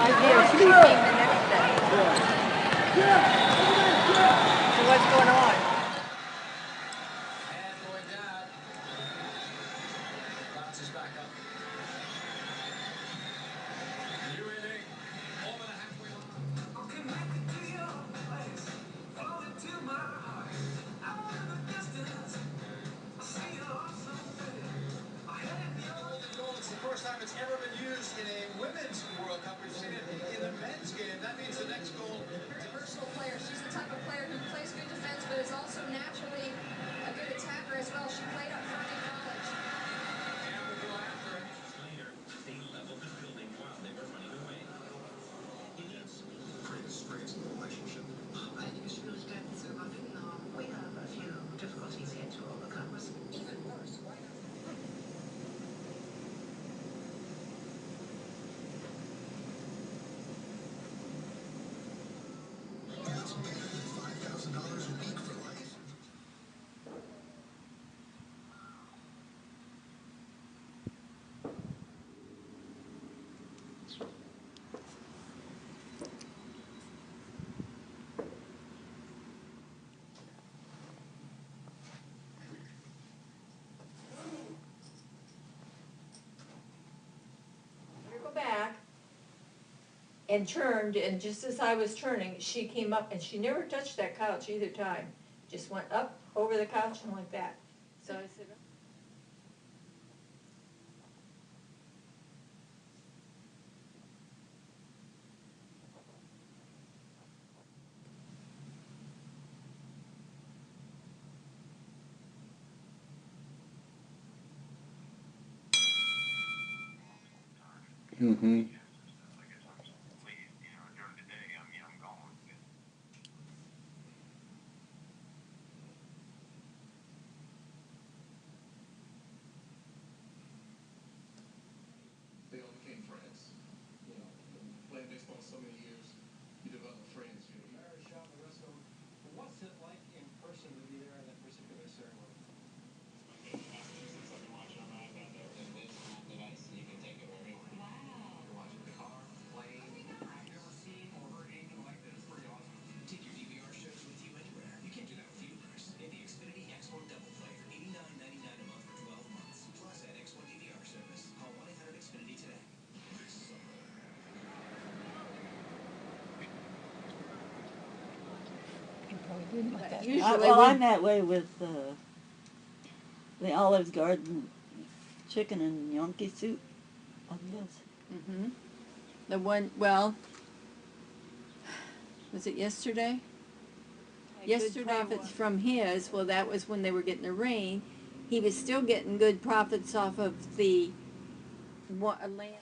Yeah, she came the next day. So what's going on? And going down. Bounces back up. New inning. Over the halfway line. I'm connected to your place. Flowing to my heart. Out in the distance. I see your awesome face. I had your goal. It's the first time it's ever been used in a women's World Cup. We've seen it in the men's game. That means the next goal. Very versatile player. She's the type of player who plays good defense, but is also naturally a good attacker as well. She played up front in college. And we'll go after it. Later, state level is building while they were running away. He needs greatest relationship. I think it's really good. So I think we have a few difficulties here to overcome. What's even worse, why not? That's better than $5,000 a week for life. Go back and turned, and just as I was turning, she came up, and she never touched that couch either time. Just went up over the couch and like that. So I said, Mm-hmm. They all became friends. You know, playing baseball so many years, you develop friends. You know, Marriage shot, the rest of them. What's it like in person to be there at that particular ceremony? Watching the car, plane. I've never seen or heard anything like this. Pretty awesome. Take your DVR shows with you anywhere. You can't do that with universe. Get the Xfinity X1 Double Play for $89.99 a month for 12 months. Plus, add X1 DVR service. Call 1-800-XFINITY today. This summer. usually Well, we- I'm that way with the Olive Garden chicken and gnocchi soup. I guess. Mhm. The one, well, was it yesterday? Yesterday, profits from his, well, that was when they were getting the rain. He was still getting good profits off of the land.